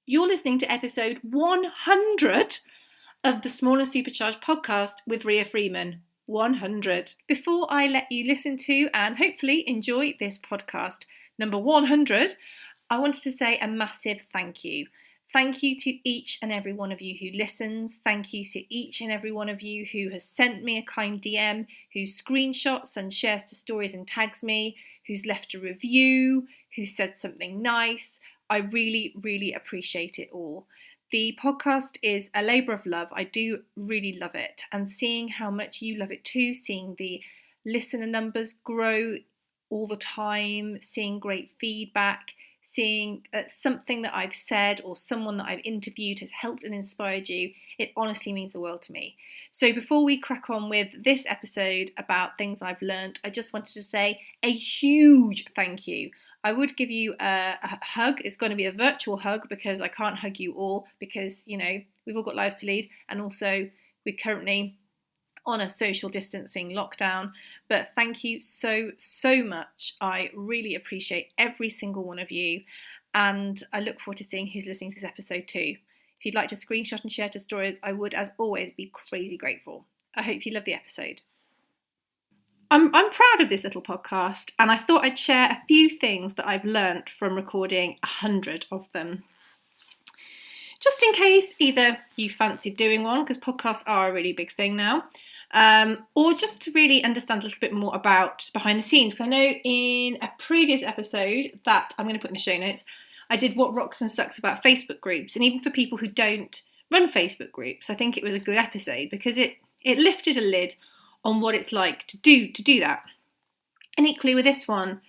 You're listening to episode 100 of the Small and Supercharged Podcast with Ria Freeman. 100. Before I let you listen to and hopefully enjoy this podcast, number 100, I wanted to say a massive thank you. Thank you to each and every one of you who listens. Thank you to each and every one of you who has sent me a kind DM, who screenshots and shares to stories and tags me, who's left a review, who said something nice. I really, really appreciate it all. The podcast is a labour of love. I do really love it. And seeing how much you love it too, seeing the listener numbers grow all the time, seeing great feedback, seeing something that I've said or someone that I've interviewed has helped and inspired you, it honestly means the world to me. So before we crack on with this episode about things I've learned, I just wanted to say a huge thank you. I would give you a hug. It's going to be a virtual hug because I can't hug you all because, you know, we've all got lives to lead, and also we're currently on a social distancing lockdown. But thank you so much. I really appreciate every single one of you, and I look forward to seeing who's listening to this episode too. If you'd like to screenshot and share to stories, I would, as always, be crazy grateful. I hope you love the episode. I'm proud of this little podcast, and I thought I'd share a few things that I've learnt from recording 100 of them. Just in case either you fancied doing one, because podcasts are a really big thing now, or just to really understand a little bit more about behind the scenes. Because I know in a previous episode that I'm going to put in the show notes, I did what rocks and sucks about Facebook groups. And even for people who don't run Facebook groups, I think it was a good episode because it lifted a lid on what it's like to do that. And equally with this one,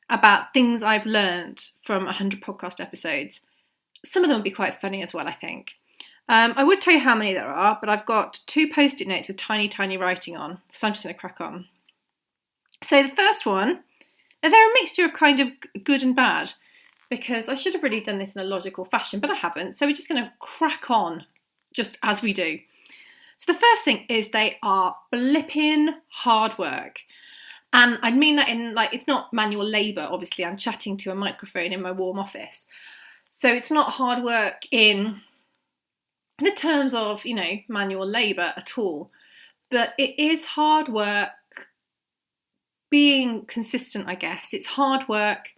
about things I've learned from 100 podcast episodes. Some of them will be quite funny as well, I think. I would tell you how many there are, but I've got 2 post-it notes with tiny writing on, so I'm just going to crack on. So the first one, now they're a mixture of kind of good and bad, because I should have really done this in a logical fashion, but I haven't, so we're just going to crack on just as we do. So the first thing is they are flipping hard work. And I mean that in, like, it's not manual labour, obviously. I'm chatting to a microphone in my warm office. So it's not hard work in the terms of, you know, manual labour at all. But it is hard work being consistent, I guess. It's hard work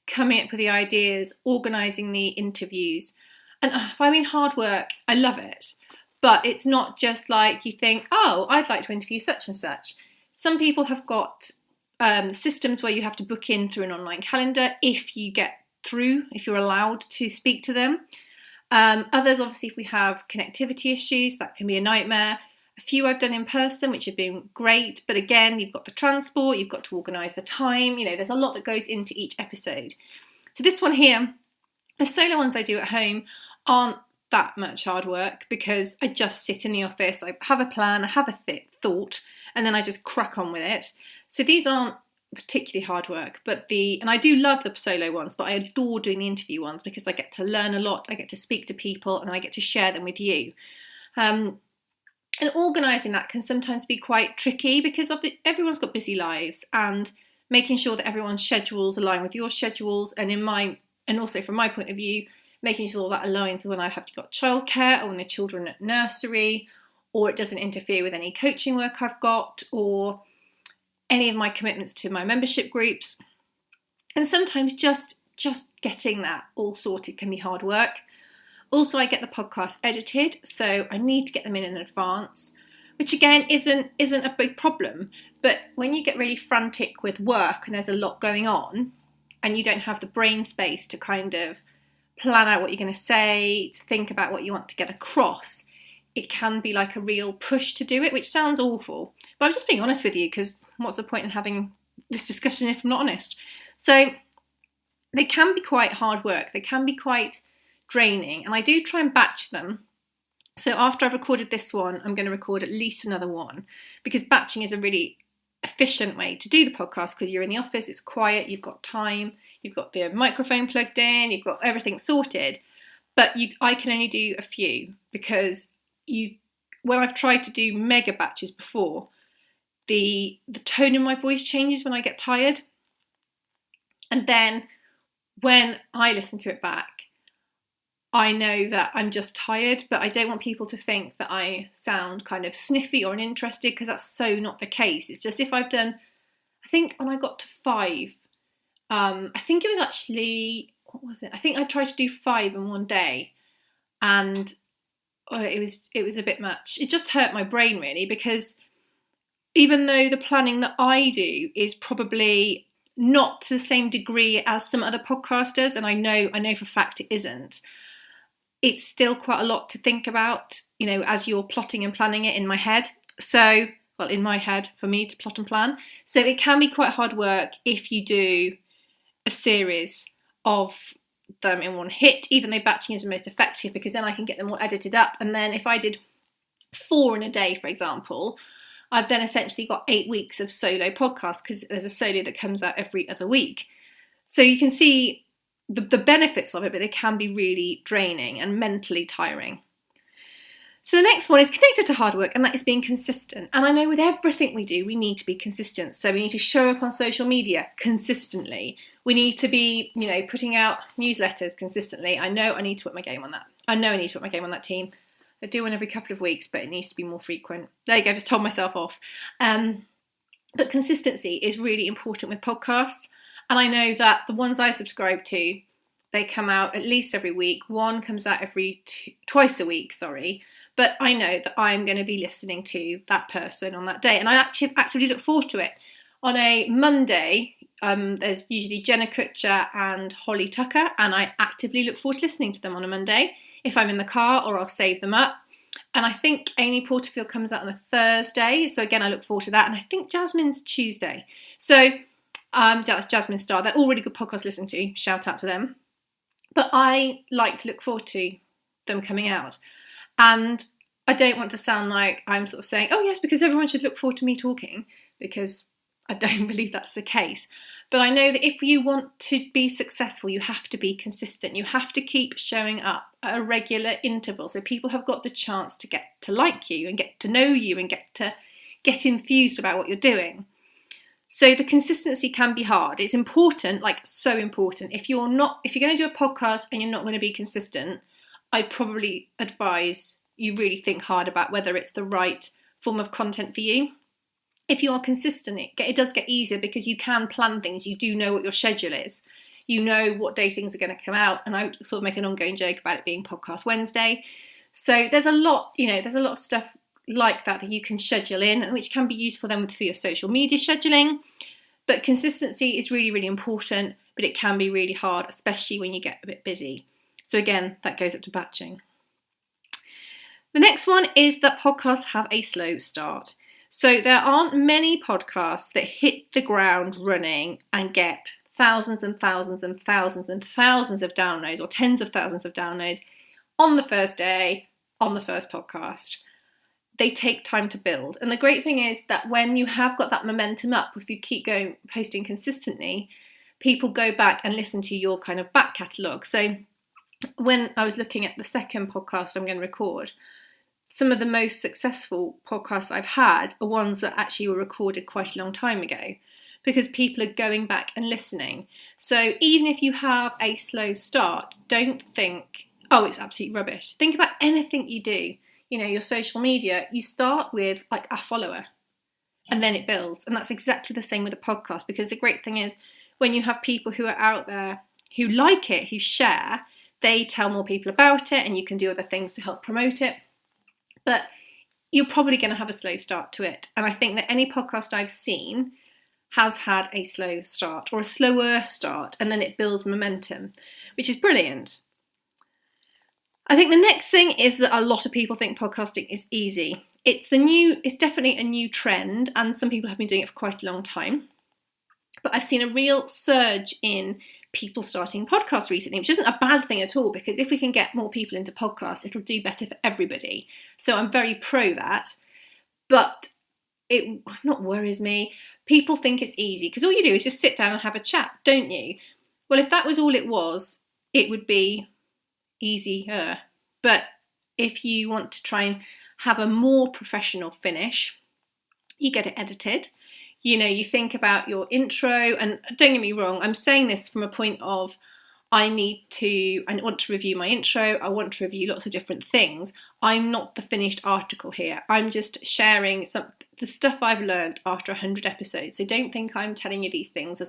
coming up with the ideas, organising the interviews. And I mean hard work, I love it. But it's not just like you think, oh, I'd like to interview such and such. Some people have got systems where you have to book in through an online calendar if you get through, if you're allowed to speak to them. Others, obviously, if we have connectivity issues, that can be a nightmare. A few I've done in person, which have been great. But again, you've got the transport, you've got to organise the time. You know, there's a lot that goes into each episode. So this one here, the solo ones I do at home aren't that much hard work because I just sit in the office, I have a plan, I have a thought, and then I just crack on with it. So these aren't particularly hard work, and I do love the solo ones, but I adore doing the interview ones because I get to learn a lot, I get to speak to people, and I get to share them with you. And organising that can sometimes be quite tricky because everyone's got busy lives, and making sure that everyone's schedules align with your schedules, and also from my point of view, making sure that aligns when I have got childcare or when the children are at nursery, or it doesn't interfere with any coaching work I've got, or any of my commitments to my membership groups. And sometimes just getting that all sorted can be hard work. Also, I get the podcast edited, so I need to get them in advance, which again isn't a big problem. But when you get really frantic with work and there's a lot going on, and you don't have the brain space to kind of plan out what you're going to say, to think about what you want to get across, it can be like a real push to do it, which sounds awful. But I'm just being honest with you, because what's the point in having this discussion if I'm not honest? So they can be quite hard work. They can be quite draining. And I do try and batch them. So after I've recorded this one, I'm going to record at least another one, because batching is a really efficient way to do the podcast, because you're in the office, it's quiet, you've got time, you've got the microphone plugged in, you've got everything sorted. But I can only do a few because when I've tried to do mega batches before, the tone in my voice changes when I get tired. And then when I listen to it back, I know that I'm just tired, but I don't want people to think that I sound kind of sniffy or uninterested, because that's so not the case. It's just if I've done, I think when I got to 5, I think it was actually, what was it? I think I tried to do 5 in one day, and it was a bit much. It just hurt my brain really, because even though the planning that I do is probably not to the same degree as some other podcasters, and I know for a fact it isn't, it's still quite a lot to think about, as you're plotting and planning it in my head. So, well, in my head, for me to plot and plan. So it can be quite hard work if you do a series of them in one hit, even though batching is the most effective, because then I can get them all edited up. And then if I did 4 in a day, for example, I've then essentially got 8 weeks of solo podcasts, because there's a solo that comes out every other week. So you can see the benefits of it, but they can be really draining and mentally tiring. So the next one is connected to hard work, and that is being consistent. And I know with everything we do, we need to be consistent. So we need to show up on social media consistently. We need to be, putting out newsletters consistently. I know I need to put my game on that. I know I need to put my game on that team. I do one every couple of weeks, but it needs to be more frequent. There you go, I've just told myself off. But consistency is really important with podcasts. And I know that the ones I subscribe to, they come out at least every week. One comes out twice a week, But I know that I'm going to be listening to that person on that day. And I actually actively look forward to it. On a Monday, there's usually Jenna Kutcher and Holly Tucker. And I actively look forward to listening to them on a Monday, if I'm in the car, or I'll save them up. And I think Amy Porterfield comes out on a Thursday. So again, I look forward to that. And I think Jasmine's Tuesday. So that's Jasmine Star. They're all really good podcasts to listen to. Shout out to them. But I like to look forward to them coming out. And I don't want to sound like I'm sort of saying, oh yes, because everyone should look forward to me talking, because I don't believe that's the case. But I know that if you want to be successful, you have to be consistent. You have to keep showing up at a regular interval, so people have got the chance to get to like you and get to know you and get enthused about what you're doing. So the consistency can be hard. It's important, like so important. If you're going to do a podcast and you're not going to be consistent, I'd probably advise you really think hard about whether it's the right form of content for you. If you are consistent, it does get easier, because you can plan things. You do know what your schedule is. You know what day things are going to come out. And I sort of make an ongoing joke about it being Podcast Wednesday. So there's a lot of stuff like that you can schedule in, which can be useful then for your social media scheduling. But consistency is really, really important, but it can be really hard, especially when you get a bit busy. So again, that goes up to batching. The next one is that podcasts have a slow start. So there aren't many podcasts that hit the ground running and get thousands and thousands and thousands and thousands of downloads, or tens of thousands of downloads on the first day, on the first podcast. They take time to build. And the great thing is that when you have got that momentum up, if you keep posting consistently, people go back and listen to your kind of back catalogue. So when I was looking at the second podcast I'm going to record, some of the most successful podcasts I've had are ones that actually were recorded quite a long time ago, because people are going back and listening. So even if you have a slow start, don't think, oh, it's absolutely rubbish. Think about anything you do. Your social media, you start with like a follower and then it builds. And that's exactly the same with a podcast, because the great thing is when you have people who are out there who like it, who share, they tell more people about it, and you can do other things to help promote it. But you're probably going to have a slow start to it. And I think that any podcast I've seen has had a slow start, or a slower start, and then it builds momentum, which is brilliant. I think the next thing is that a lot of people think podcasting is easy. It's definitely a new trend, and some people have been doing it for quite a long time. But I've seen a real surge in people starting podcasts recently, which isn't a bad thing at all, because if we can get more people into podcasts, it'll do better for everybody. So I'm very pro that. But it not worries me. People think it's easy, because all you do is just sit down and have a chat, don't you? Well, if that was all it was, it would be easier. But if you want to try and have a more professional finish, you get it edited. You think about your intro, and don't get me wrong, I'm saying this from a point of, I want to review my intro, I want to review lots of different things. I'm not the finished article here. I'm just sharing the stuff I've learned after 100 episodes. So don't think I'm telling you these things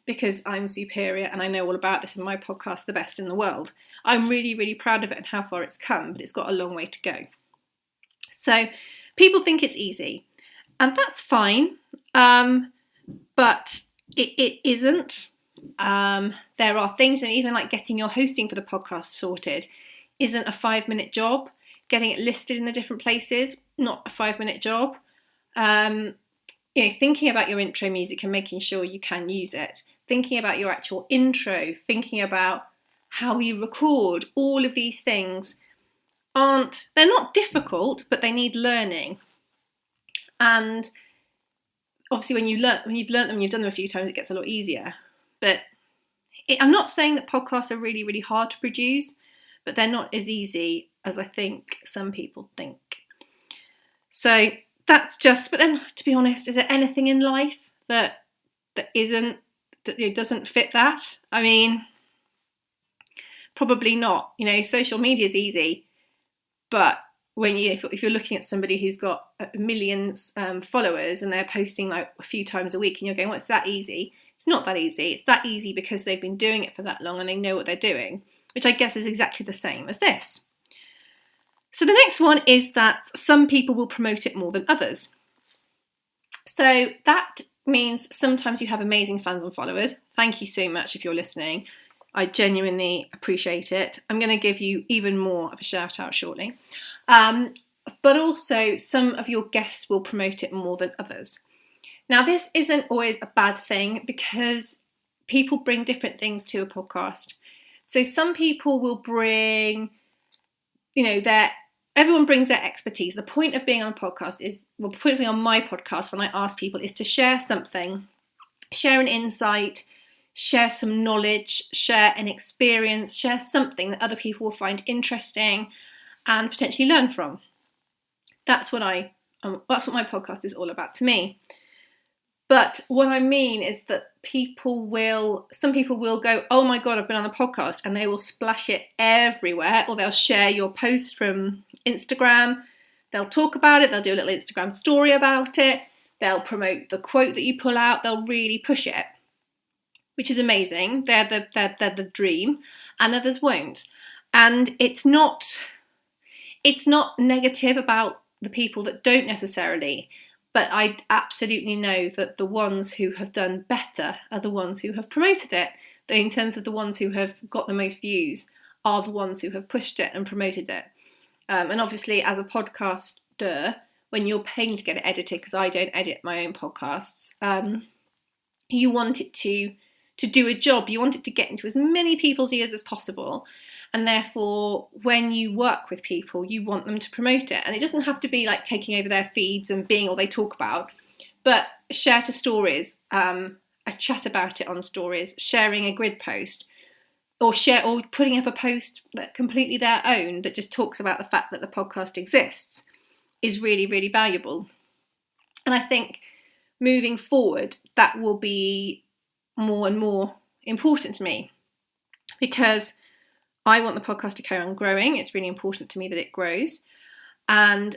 because I'm superior and I know all about this and my podcast's the best in the world. I'm really, really proud of it and how far it's come, but it's got a long way to go. So people think it's easy, and that's fine, but it isn't. There are things, and even like getting your hosting for the podcast sorted isn't a 5-minute job. Getting it listed in the different places, not a 5-minute job. Thinking about your intro music and making sure you can use it. Thinking about your actual intro, thinking about how you record, all of these things they're not difficult, but they need learning. And obviously when you've learnt them, you've done them a few times, it gets a lot easier. But I'm not saying that podcasts are really, really hard to produce, but they're not as easy as I think some people think. So but then to be honest, is there anything in life that doesn't fit that? I mean, probably not. Social media is easy, but if you're looking at somebody who's got millions followers and they're posting like a few times a week and you're going, well, it's that easy. It's not that easy. It's that easy because they've been doing it for that long and they know what they're doing, which I guess is exactly the same as this. So the next one is that some people will promote it more than others. So that means sometimes you have amazing fans and followers. Thank you so much if you're listening. I genuinely appreciate it. I'm going to give you even more of a shout out shortly. But also some of your guests will promote it more than others. Now, this isn't always a bad thing because people bring different things to a podcast. So some people will bring, everyone brings their expertise. The point of being on a podcast the point of being on my podcast when I ask people is to share something, share an insight, share some knowledge, share an experience, share something that other people will find interesting and potentially learn from. That's what my podcast is all about to me. But what I mean is that some people will go, oh my God, I've been on the podcast, and they will splash it everywhere, or they'll share your post from Instagram. They'll talk about it. They'll do a little Instagram story about it. They'll promote the quote that you pull out. They'll really push it, which is amazing. They're the dream, and others won't. And it's not negative about the people that don't necessarily. But I absolutely know that the ones who have done better are the ones who have promoted it. In terms of the ones who have got the most views are the ones who have pushed it and promoted it. And obviously, as a podcaster, when you're paying to get it edited, because I don't edit my own podcasts, you want it to do a job. You want it to get into as many people's ears as possible. And therefore, when you work with people, you want them to promote it. And it doesn't have to be like taking over their feeds and being all they talk about, but share to stories, a chat about it on stories, sharing a grid post, or putting up a post that completely their own that just talks about the fact that the podcast exists is really, really valuable. And I think moving forward, that will be more and more important to me because I want the podcast to carry on growing. It's really important to me that it grows. And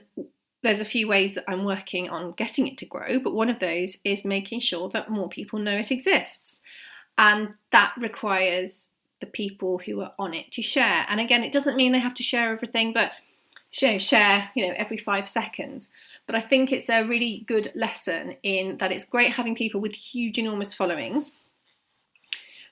there's a few ways that I'm working on getting it to grow, but one of those is making sure that more people know it exists. And that requires the people who are on it to share. And again, it doesn't mean they have to share everything, but share every 5 seconds. But I think it's a really good lesson in that it's great having people with huge, enormous followings.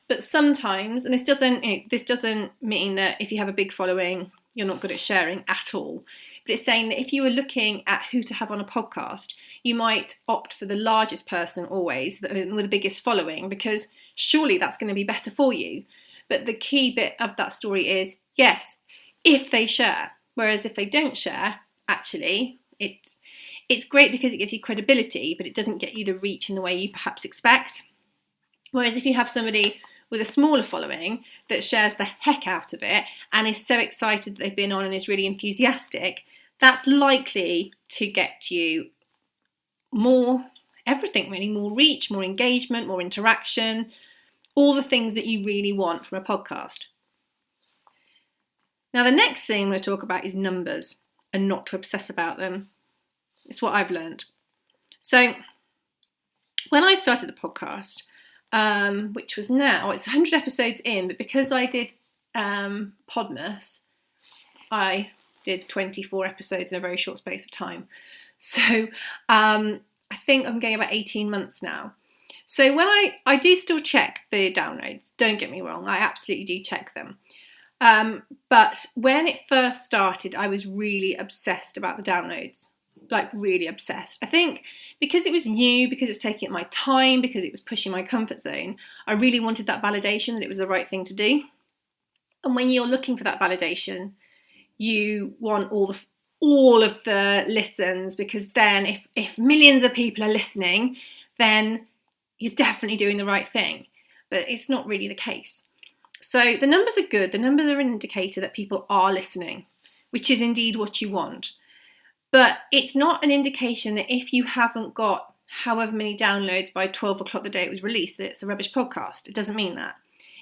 But sometimes, and this doesn't mean that if you have a big following, you're not good at sharing at all. But it's saying that if you were looking at who to have on a podcast, you might opt for the largest person always, with the biggest following, because surely that's going to be better for you. But the key bit of that story is, yes, if they share. Whereas if they don't share, actually, it's great because it gives you credibility, but it doesn't get you the reach in the way you perhaps expect. Whereas if you have somebody with a smaller following that shares the heck out of it and is so excited that they've been on and is really enthusiastic, that's likely to get you more everything really, more reach, more engagement, more interaction, all the things that you really want from a podcast. Now, the next thing I'm going to talk about is numbers and not to obsess about them. It's what I've learned. So when I started the podcast, which was now, it's 100 episodes in, but because I did Podmas, I did 24 episodes in a very short space of time. So I think I'm going about 18 months now. So when I do still check the downloads, don't get me wrong, I absolutely do check them. But when it first started, I was really obsessed about the downloads, like really obsessed. I think because it was new, because it was taking up my time, because it was pushing my comfort zone, I really wanted that validation that it was the right thing to do. And when you're looking for that validation, you want all of the listens, because then if millions of people are listening, then you're definitely doing the right thing. But it's not really the case. So the numbers are good. The numbers are an indicator that people are listening, which is indeed what you want. But it's not an indication that if you haven't got however many downloads by 12 o'clock the day it was released, that it's a rubbish podcast. It doesn't mean that.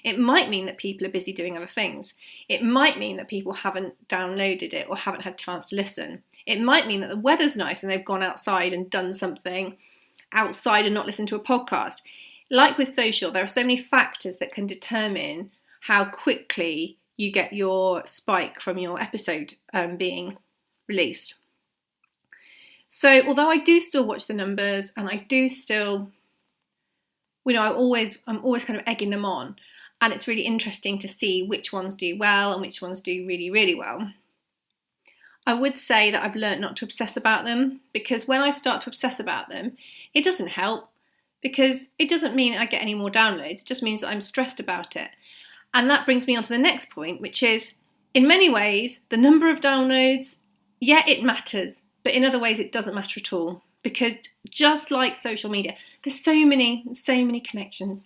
It might mean that people are busy doing other things. It might mean that people haven't downloaded it or haven't had a chance to listen. It might mean that the weather's nice and they've gone outside and done something outside and not listened to a podcast. Like with social, there are so many factors that can determine how quickly you get your spike from your episode being released. So although I do still watch the numbers and I do still, I'm always kind of egging them on, and it's really interesting to see which ones do well and which ones do really, really well. I would say that I've learned not to obsess about them, because when I start to obsess about them, it doesn't help, because it doesn't mean I get any more downloads. It just means that I'm stressed about it. And that brings me on to the next point, which is, in many ways, the number of downloads, yeah, it matters, but in other ways it doesn't matter at all. Because just like social media, there's so many connections.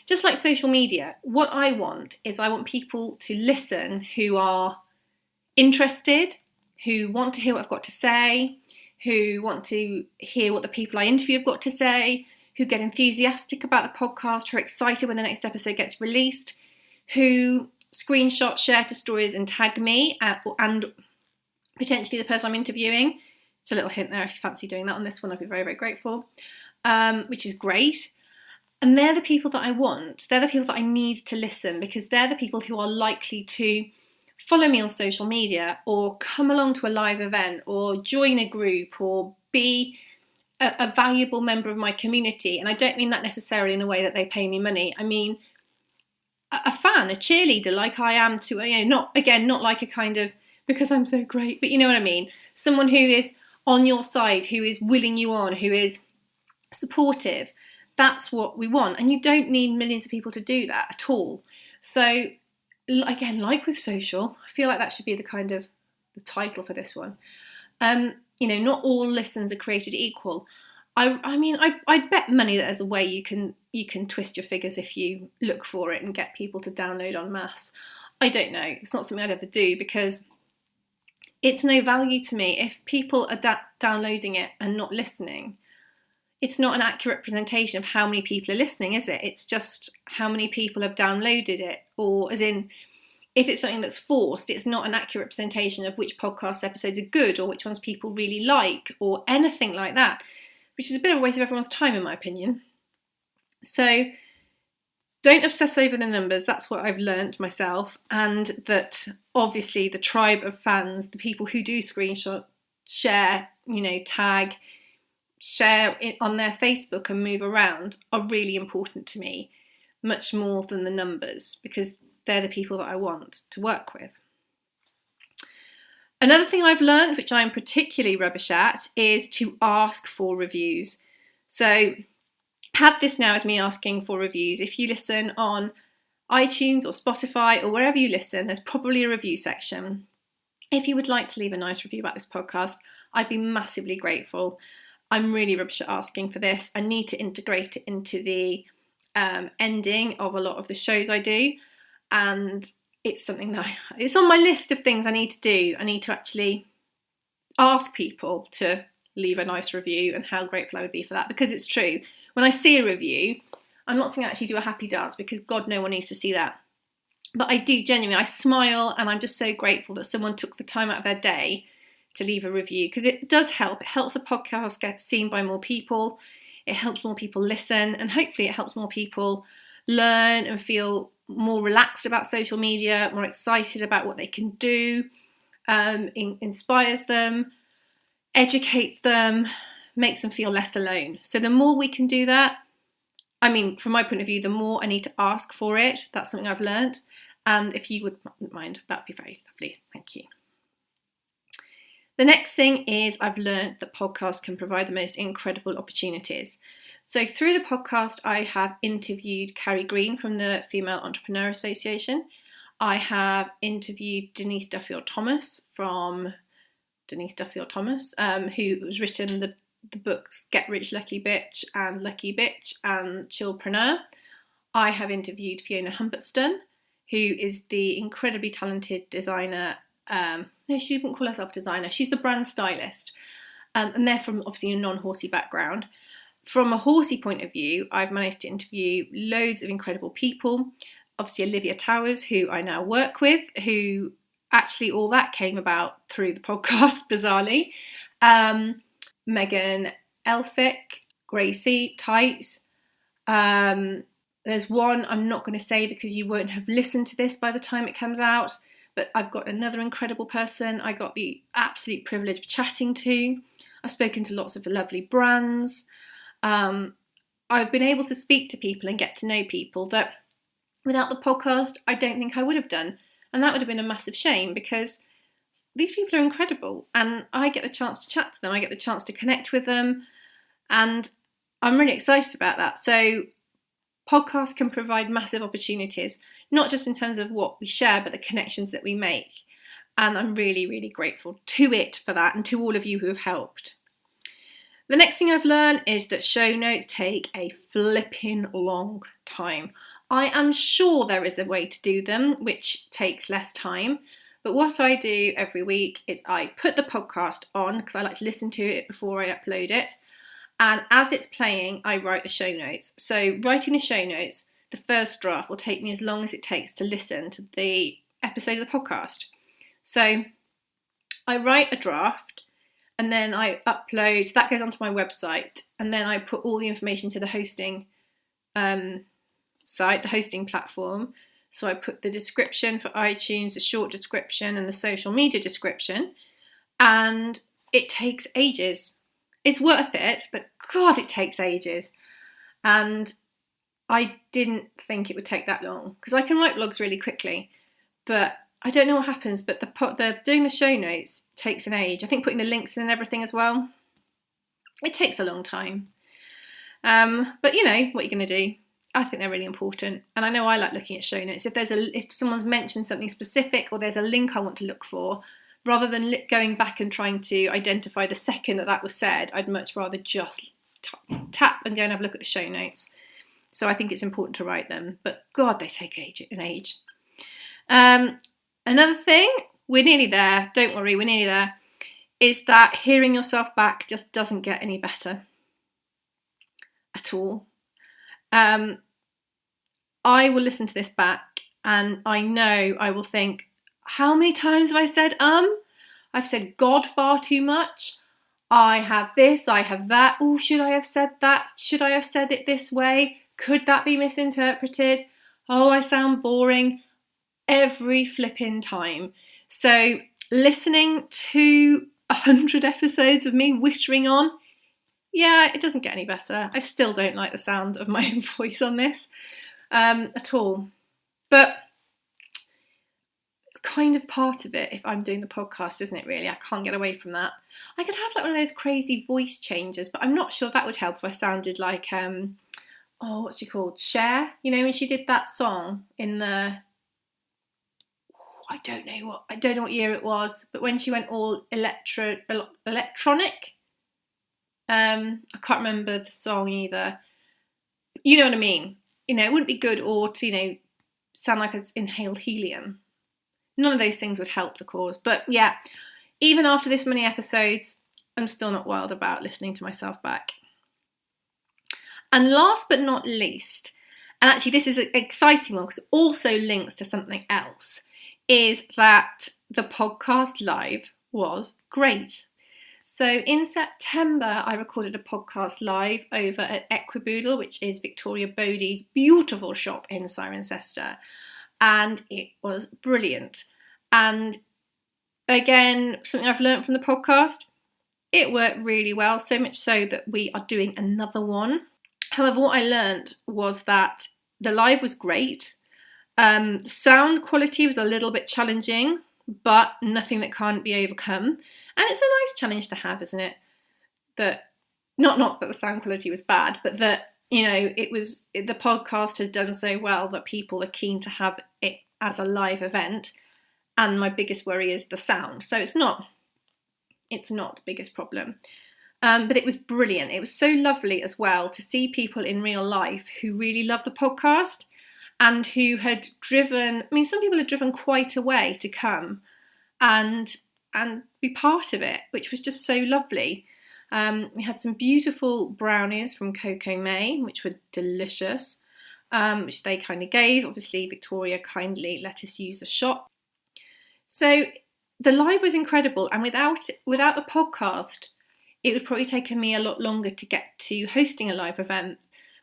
Just like social media, what I want people to listen who are interested, who want to hear what I've got to say, who want to hear what the people I interview have got to say, who get enthusiastic about the podcast, who are excited when the next episode gets released, who screenshot, share to stories and tag me and potentially the person I'm interviewing. It's a little hint there, if you fancy doing that on this one, I'd be very, very grateful, which is great. And they're the people that I want. They're the people that I need to listen, because they're the people who are likely to follow me on social media or come along to a live event or join a group or be a valuable member of my community. And I don't mean that necessarily in a way that they pay me money. I mean a fan, a cheerleader, like I am to, not like a kind of because I'm so great, but you know what I mean? Someone who is on your side, who is willing you on, who is supportive. That's what we want. And you don't need millions of people to do that at all. So again, like with social, I feel like that should be the kind of the title for this one. Not all listens are created equal. I'd bet money that there's a way you can twist your figures if you look for it and get people to download en masse. I don't know. It's not something I'd ever do, because it's no value to me if people are downloading it and not listening. It's not an accurate representation of how many people are listening, is it? It's just how many people have downloaded it, or as in, if it's something that's forced, it's not an accurate representation of which podcast episodes are good or which ones people really like or anything like that, which is a bit of a waste of everyone's time, in my opinion. So don't obsess over the numbers. That's what I've learned myself. And that obviously the tribe of fans, the people who do screenshot, share, tag, share it on their Facebook and move around, are really important to me, much more than the numbers, because they're the people that I want to work with. Another thing I've learned, which I'm particularly rubbish at, is to ask for reviews. So have this now as me asking for reviews. If you listen on iTunes or Spotify or wherever you listen, there's probably a review section. If you would like to leave a nice review about this podcast, I'd be massively grateful. I'm really rubbish at asking for this. I need to integrate it into the ending of a lot of the shows I do, and it's something that it's on my list of things I need to do. I need to actually ask people to leave a nice review, and how grateful I would be for that, because it's true. When I see a review, I'm not saying I actually do a happy dance because God, no one needs to see that. But I do genuinely, I smile and I'm just so grateful that someone took the time out of their day to leave a review, because it does help. It helps a podcast get seen by more people. It helps more people listen, and hopefully it helps more people learn and feel more relaxed about social media, more excited about what they can do, inspires them, educates them, makes them feel less alone. So the more we can do that, I mean, from my point of view, the more I need to ask for it. That's something I've learned. And if you wouldn't mind, that'd be very lovely. Thank you. The next thing is I've learned that podcasts can provide the most incredible opportunities. So through the podcast, I have interviewed Carrie Green from the Female Entrepreneur Association. I have interviewed Denise Duffield-Thomas from who has written the books Get Rich Lucky Bitch and Lucky Bitch and Chillpreneur. I have interviewed Fiona Humberstone, who is the incredibly talented designer. No, she wouldn't call herself designer. She's the brand stylist. And they're from obviously a non-horsey background. From a horsey point of view, I've managed to interview loads of incredible people. Obviously Olivia Towers, who I now work with, who actually all that came about through the podcast, bizarrely. Megan Elphick, Gracie Tights. There's one I'm not going to say because you won't have listened to this by the time it comes out, but I've got another incredible person I got the absolute privilege of chatting to. I've spoken to lots of lovely brands. I've been able to speak to people and get to know people that without the podcast, I don't think I would have done. And that would have been a massive shame because these people are incredible and I get the chance to chat to them. I get the chance to connect with them. And I'm really excited about that. So podcasts can provide massive opportunities, not just in terms of what we share, but the connections that we make. And I'm really, really grateful to it for that and to all of you who have helped. The next thing I've learned is that show notes take a flipping long time. I am sure there is a way to do them which takes less time, but what I do every week is I put the podcast on because I like to listen to it before I upload it, and as it's playing I write the show notes. So writing the show notes, the first draft will take me as long as it takes to listen to the episode of the podcast. So I write a draft and then I upload, so that goes onto my website, and then I put all the information to the hosting site, the hosting platform. So I put the description for iTunes, the short description and the social media description, and it takes ages. It's worth it, but God, it takes ages. And I didn't think it would take that long because I can write blogs really quickly, but I don't know what happens, but the doing the show notes takes an age. I think putting the links in and everything as well, it takes a long time. But you know, what you're going to do. I think they're really important. And I know I like looking at show notes. If someone's mentioned something specific or there's a link I want to look for, rather than going back and trying to identify the second that was said, I'd much rather just tap and go and have a look at the show notes. So I think it's important to write them. But God, they take an age. Another thing, we're nearly there, don't worry, we're nearly there, is that hearing yourself back just doesn't get any better at all. I will listen to this back and I know I will think, how many times have I said I've said God far too much. I have this, I have that. Oh, should I have said that? Should I have said it this way? Could that be misinterpreted? Oh, I sound boring. Every flipping time. So listening to 100 episodes of me whittering on, yeah, it doesn't get any better. I still don't like the sound of my own voice on this at all. But it's kind of part of it if I'm doing the podcast, isn't it, really? I can't get away from that. I could have like one of those crazy voice changes, but I'm not sure that would help if I sounded like, what's she called? Cher? You know, when she did that song in the... I don't know what year it was, but when she went all electronic, I can't remember the song either. You know what I mean? You know, it wouldn't be good or to, sound like it's inhaled helium. None of those things would help the cause. But yeah, even after this many episodes, I'm still not wild about listening to myself back. And last but not least, and actually this is an exciting one because it also links to something else, is that the podcast live was great. So in September, I recorded a podcast live over at Equiboodle, which is Victoria Bodie's beautiful shop in Cirencester, and it was brilliant. And again, something I've learned from the podcast, it worked really well, so much so that we are doing another one. However, what I learned was that the live was great. Sound quality was a little bit challenging, but nothing that can't be overcome. And it's a nice challenge to have, isn't it? That not that the sound quality was bad, but that, you know, the podcast has done so well that people are keen to have it as a live event. And my biggest worry is the sound. So it's not the biggest problem. But it was brilliant. It was so lovely as well to see people in real life who really love the podcast and who had driven, some people had driven quite a way to come and be part of it, which was just so lovely. We had some beautiful brownies from Coco May, which were delicious, which they kind of gave. Obviously, Victoria kindly let us use the shop. So the live was incredible, and without the podcast, it would probably taken me a lot longer to get to hosting a live event.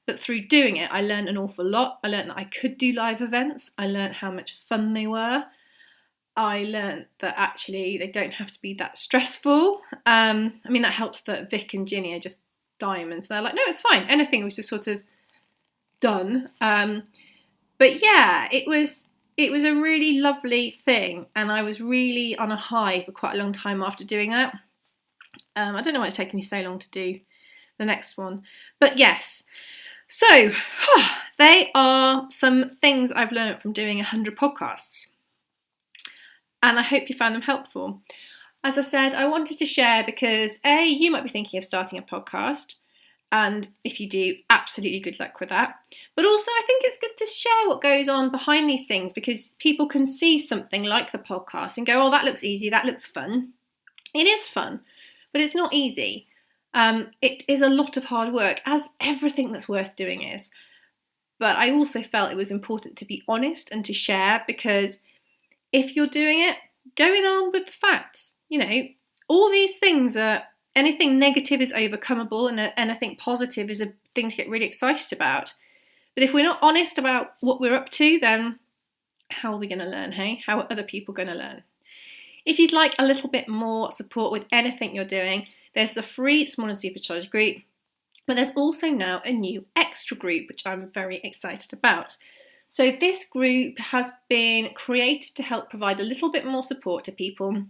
But through doing it, I learned an awful lot. I learned that I could do live events. I learned how much fun they were. I learned that actually they don't have to be that stressful. That helps that Vic and Ginny are just diamonds. They're like, no, it's fine. Anything was just sort of done. But yeah, it was a really lovely thing. And I was really on a high for quite a long time after doing that. I don't know why it's taken me so long to do the next one. But yes. So, they are some things I've learned from doing 100 podcasts. And I hope you found them helpful. As I said, I wanted to share because A, you might be thinking of starting a podcast. And if you do, absolutely good luck with that. But also I think it's good to share what goes on behind these things because people can see something like the podcast and go, oh, that looks easy, that looks fun. It is fun, but it's not easy. It is a lot of hard work, as everything that's worth doing is. But I also felt it was important to be honest and to share because if you're doing it, going on with the facts. You know, all these things are, anything negative is overcomeable and anything positive is a thing to get really excited about. But if we're not honest about what we're up to, then how are we going to learn, hey? How are other people going to learn? If you'd like a little bit more support with anything you're doing, there's the free Small and Supercharged group, but there's also now a new extra group, which I'm very excited about. So this group has been created to help provide a little bit more support to people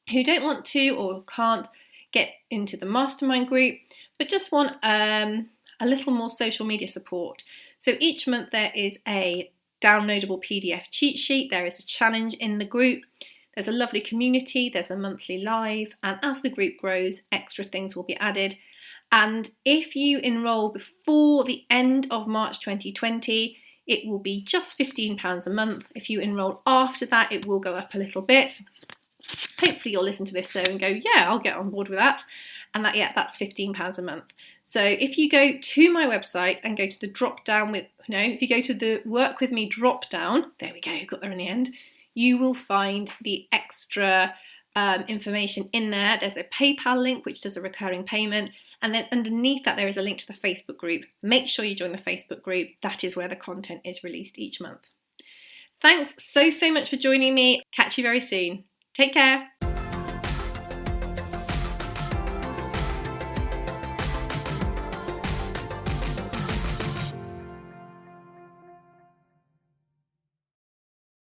who don't want to or can't get into the mastermind group, but just want a little more social media support. So each month there is a downloadable PDF cheat sheet, there is a challenge in the group, there's a lovely community, there's a monthly live, and as the group grows, extra things will be added. And if you enrol before the end of March 2020, it will be just £15 a month. If you enrol after that, it will go up a little bit. Hopefully you'll listen to this and go, yeah, I'll get on board with that. And that's £15 a month. So if you go to my website and go to the drop down if you go to the work with me drop down, there we go, got there in the end, you will find the extra information in there. There's a PayPal link which does a recurring payment, and then underneath that there is a link to the Facebook group. Make sure you join the Facebook group. That is where the content is released each month. Thanks so much for joining me. Catch you very soon. Take care.